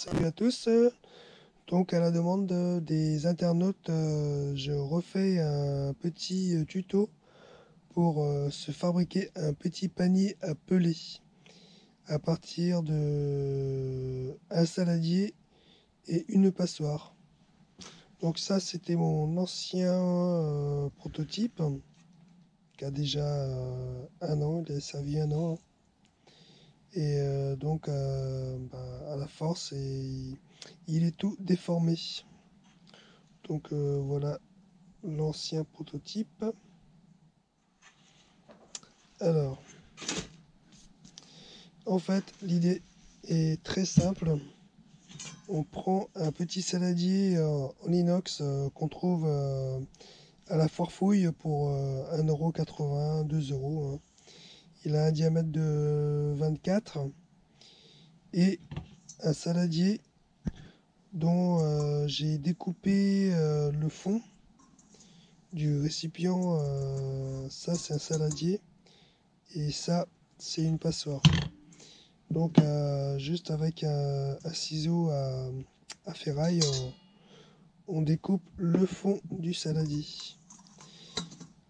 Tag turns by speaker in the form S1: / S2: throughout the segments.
S1: Salut à tous. Donc à la demande des internautes, je refais un petit tuto pour se fabriquer un petit panier à peler à partir de un saladier et une passoire. Donc ça c'était mon ancien prototype qui a déjà un an, il a servi un an. Et donc à la force il est tout déformé. Donc voilà l'ancien prototype. Alors, en fait, l'idée est très simple. On prend un petit saladier en inox qu'on trouve à la foire fouille pour 1,80 €, 2 €. Hein. Il a un diamètre de 24 et un saladier dont j'ai découpé le fond du récipient. Ça, c'est un saladier et ça, c'est une passoire. Donc juste avec un ciseau à ferraille, on découpe le fond du saladier.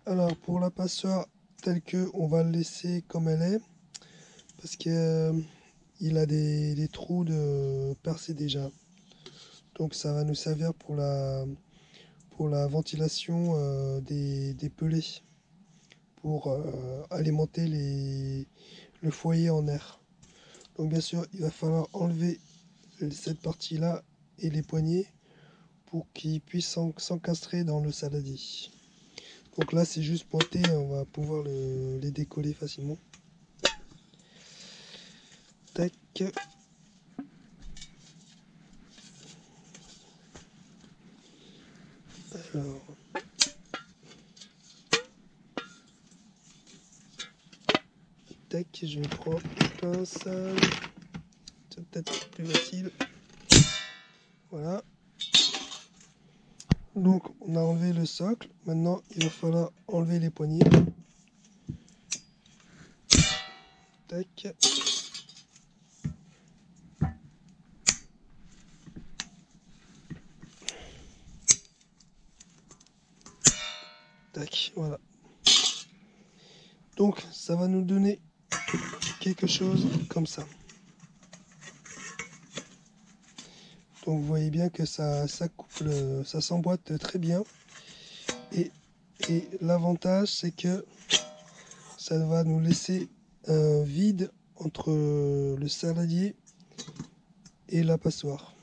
S1: Alors pour la passoire telle que, on va le laisser comme elle est parce que il a des trous de percés déjà. Donc ça va nous servir pour la ventilation des pelés, pour alimenter le foyer en air. Donc bien sûr, il va falloir enlever cette partie-là et les poignées pour qu'ils puissent s'encastrer dans le saladier. Donc là, c'est juste pointé, on va pouvoir les décoller facilement. Tac. Alors. Tac, je vais prendre une pince. C'est peut-être plus facile. Voilà. Donc on a enlevé le socle. Maintenant il va falloir enlever les poignées. Tac. Tac, voilà. Donc ça va nous donner quelque chose comme ça. Donc vous voyez bien que ça couple, ça s'emboîte très bien. Et l'avantage c'est que ça va nous laisser un vide entre le saladier et la passoire.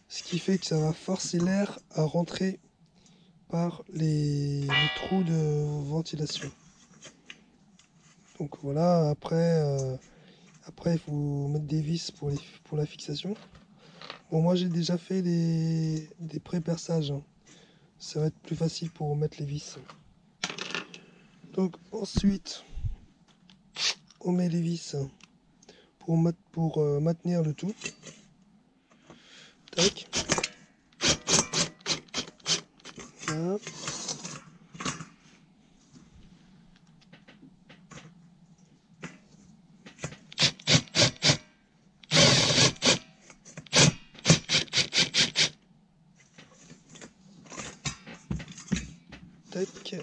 S1: Ce qui fait que ça va forcer l'air à rentrer par les trous de ventilation. Donc voilà, après il faut mettre des vis pour la fixation. Bon, moi j'ai déjà fait des pré-perçages. Hein. Ça va être plus facile pour mettre les vis. Donc ensuite, on met les vis pour maintenir le tout. Tac. Voilà. Tac.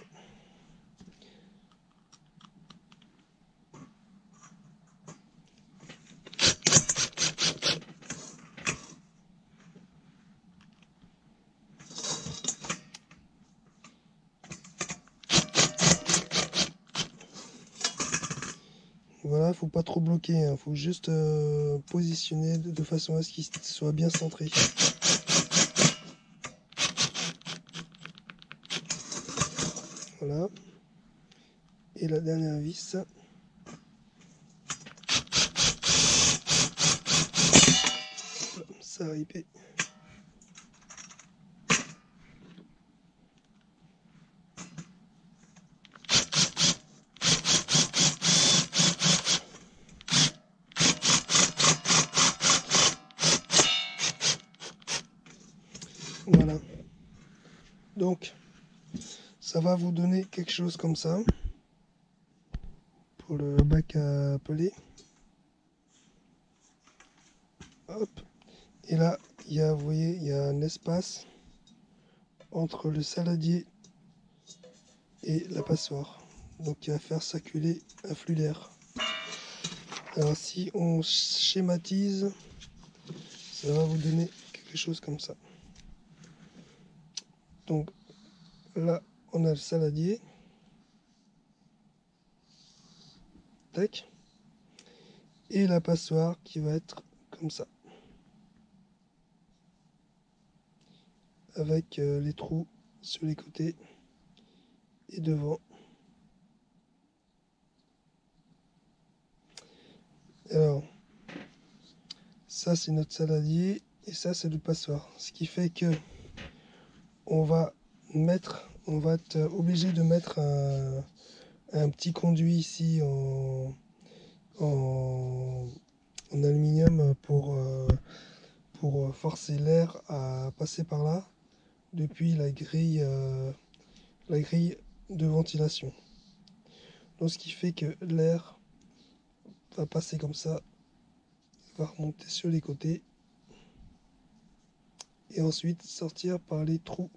S1: Voilà, faut pas trop bloquer, hein. Faut juste positionner de façon à ce qu'il soit bien centré. Voilà. Et la dernière vis. Ça a ripé. Voilà. Donc, ça va vous donner quelque chose comme ça pour le bac à peler. Hop, Et là, vous voyez, il y a un espace entre le saladier et la passoire. Donc il va faire circuler un flux d'air. Alors si on schématise, ça va vous donner quelque chose comme ça. Donc là, on a le saladier. Tac. Et la passoire qui va être comme ça. Avec les trous sur les côtés et devant. Alors, ça c'est notre saladier et ça c'est le passoire. Ce qui fait que on va être obligé de mettre un petit conduit ici en aluminium pour forcer l'air à passer par là depuis la grille de ventilation. Donc ce qui fait que l'air va passer comme ça, va remonter sur les côtés et ensuite sortir par les trous.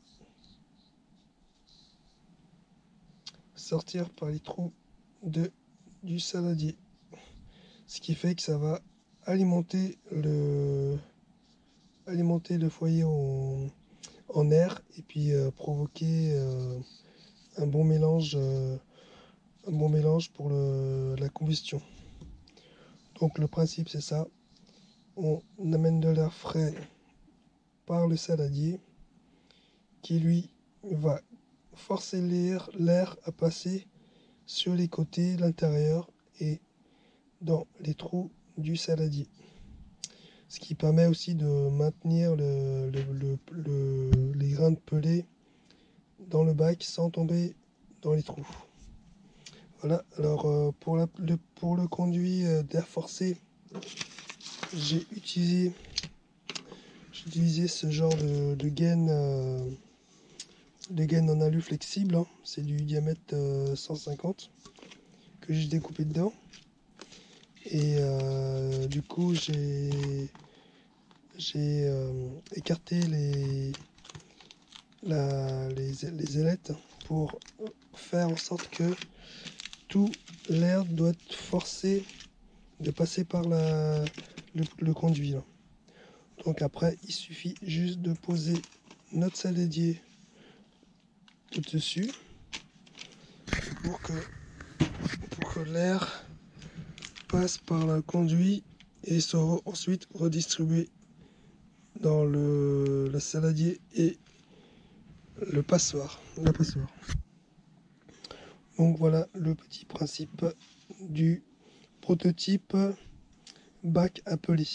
S1: Du saladier. Ce qui fait que ça va alimenter le foyer en air et puis provoquer un bon mélange pour la combustion. Donc le principe c'est ça, on amène de l'air frais par le saladier qui lui va forcer l'air à passer sur les côtés, l'intérieur et dans les trous du saladier. Ce qui permet aussi de maintenir les grains de pelé dans le bac sans tomber dans les trous. Voilà, alors pour le conduit d'air forcé, j'ai utilisé ce genre de gaine en alu flexible, hein. C'est du diamètre 150 que j'ai découpé dedans. Et du coup, j'ai écarté les ailettes pour faire en sorte que tout l'air doit être forcé de passer par le conduit là. Donc après, il suffit juste de poser notre saladier au-dessus pour que l'air passe par le conduit et soit ensuite redistribué dans le saladier et la passoire. Donc voilà le petit principe du prototype bac appelé.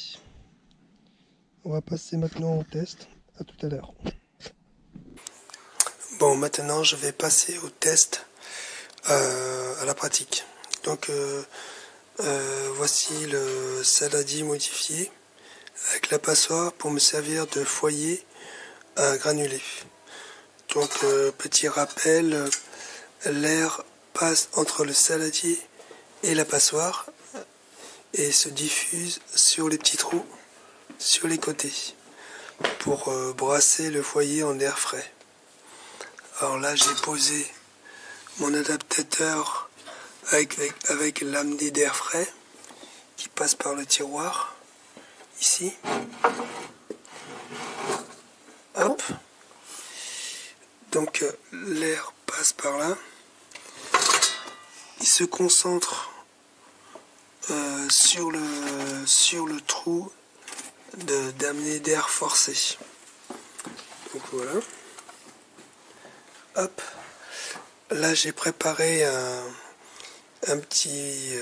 S1: On va passer maintenant au test. À tout à l'heure. Bon, maintenant je vais passer au test à la pratique. Donc voici le saladier modifié avec la passoire pour me servir de foyer à granulés. Donc petit rappel, l'air passe entre le saladier et la passoire et se diffuse sur les petits trous sur les côtés pour brasser le foyer en air frais. Alors là j'ai posé mon adaptateur avec l'amener d'air frais qui passe par le tiroir ici. Hop. Donc l'air passe par là. Il se concentre sur le trou d'amener d'air forcé. Donc voilà. Hop. Là j'ai préparé un petit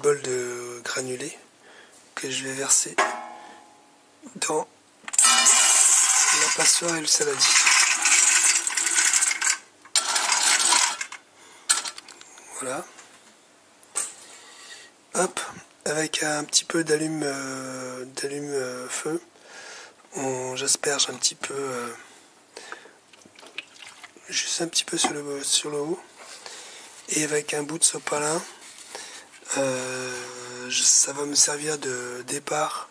S1: bol de granulés que je vais verser dans la passoire et le saladier. Voilà. Hop, avec un petit peu d'allume feu, j'asperge un petit peu, juste un petit peu sur le haut, et avec un bout de sopalin, ça va me servir de départ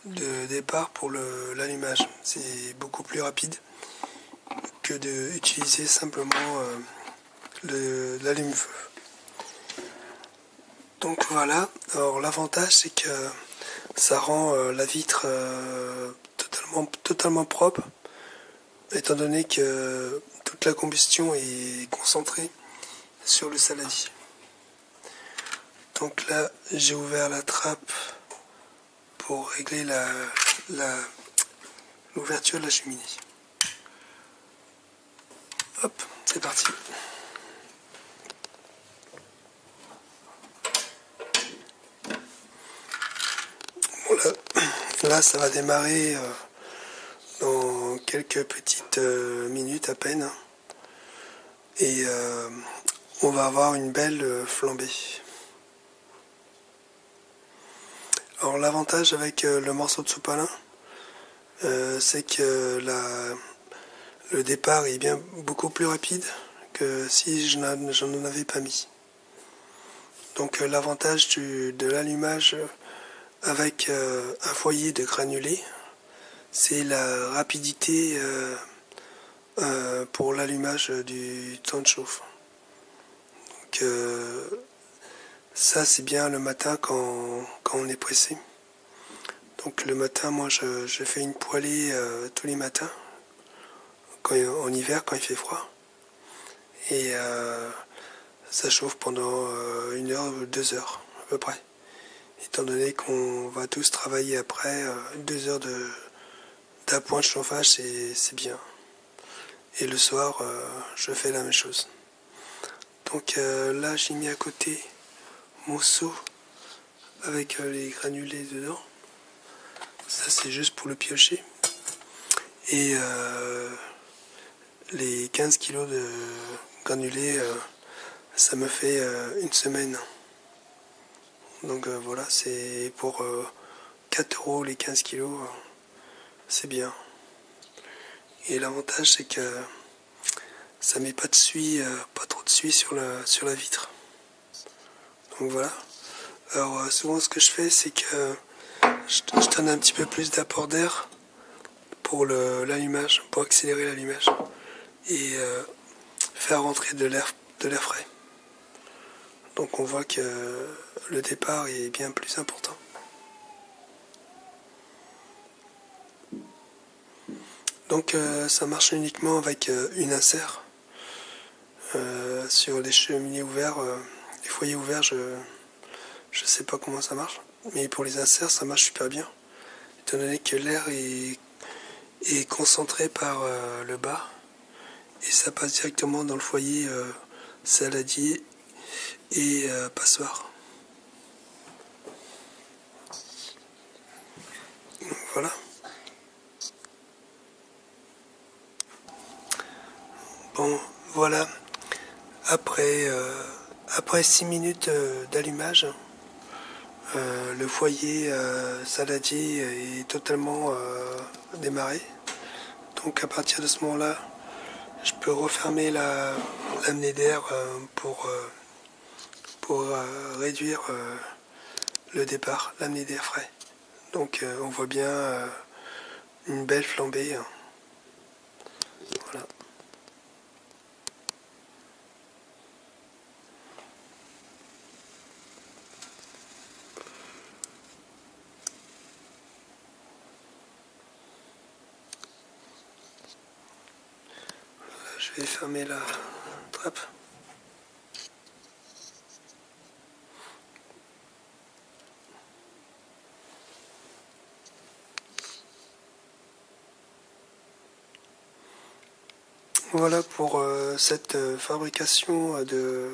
S1: de départ pour l'allumage. C'est beaucoup plus rapide que d'utiliser simplement l'allume-feu. Donc voilà, alors l'avantage c'est que ça rend la vitre totalement propre, étant donné que toute la combustion est concentrée sur le saladier. Donc là, j'ai ouvert la trappe pour régler l'ouverture de la cheminée. Hop, c'est parti. Bon, là, ça va démarrer dans quelques petites minutes à peine. Et on va avoir une belle flambée. Alors l'avantage avec le morceau de sopalin, c'est que le départ est bien beaucoup plus rapide que si je n'en avais pas mis. Donc l'avantage de l'allumage avec un foyer de granulés, c'est la rapidité pour l'allumage du temps de chauffe. Donc ça c'est bien le matin quand on est pressé. Donc le matin, moi je fais une poêlée tous les matins, en hiver quand il fait froid. Et ça chauffe pendant 1 heure ou 2 heures à peu près. Étant donné qu'on va tous travailler après, 2 heures d'appoint de chauffage, c'est bien. Et le soir, je fais la même chose. Donc là, j'ai mis à côté mon seau avec les granulés dedans. Ça, c'est juste pour le piocher. Et les 15 kilos de granulés, ça me fait une semaine. Donc voilà, c'est pour 4 € les 15 kilos, c'est bien. Et l'avantage, c'est que ça met pas de suie, pas trop de suie sur la vitre. Donc voilà. Alors souvent ce que je fais, c'est que je donne un petit peu plus d'apport d'air pour l'allumage, pour accélérer l'allumage et faire rentrer de l'air frais. Donc on voit que le départ est bien plus important. Donc ça marche uniquement avec une insert. Sur les cheminées ouverts, les foyers ouverts, je sais pas comment ça marche. Mais pour les inserts, ça marche super bien. Étant donné que l'air est concentré par le bas et ça passe directement dans le foyer saladier et passoire. Donc, voilà. Bon, voilà. Après 6 minutes d'allumage, le foyer saladier est totalement démarré. Donc à partir de ce moment-là, je peux refermer l'amener d'air pour réduire le départ, l'amener d'air frais. Donc on voit bien une belle flambée. Voilà. Je vais fermer la trappe. Voilà pour cette fabrication de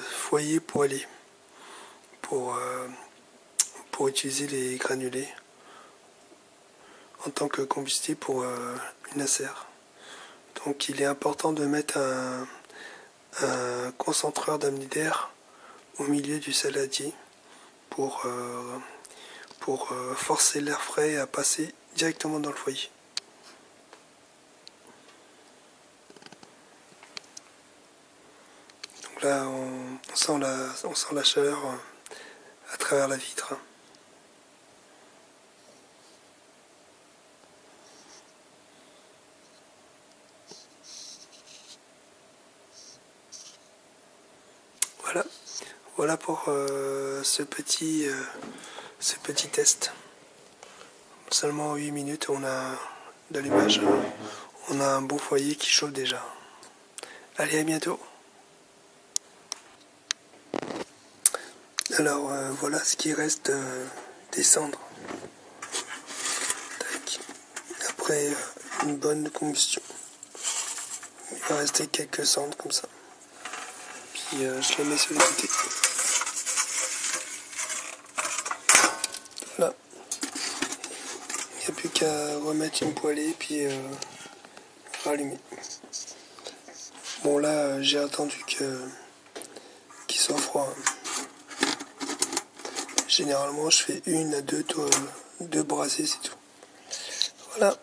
S1: foyer poêlé pour utiliser les granulés en tant que combustible pour une insert. Donc il est important de mettre un concentreur d'amener d'air au milieu du saladier pour forcer l'air frais à passer directement dans le foyer. Donc là on sent la chaleur à travers la vitre. Voilà, voilà pour ce petit test. Seulement 8 minutes, on a d'allumage, on a un bon foyer qui chauffe déjà. Allez, à bientôt. Alors voilà ce qui reste des cendres. Tac. Après une bonne combustion, il va rester quelques cendres comme ça. Puis je les mets sur les côtés. Voilà. Il n'y a plus qu'à remettre une poêlée puis rallumer. Bon là j'ai attendu qu'il soit froid. Généralement je fais 1 à 2 brasées, c'est tout. Voilà.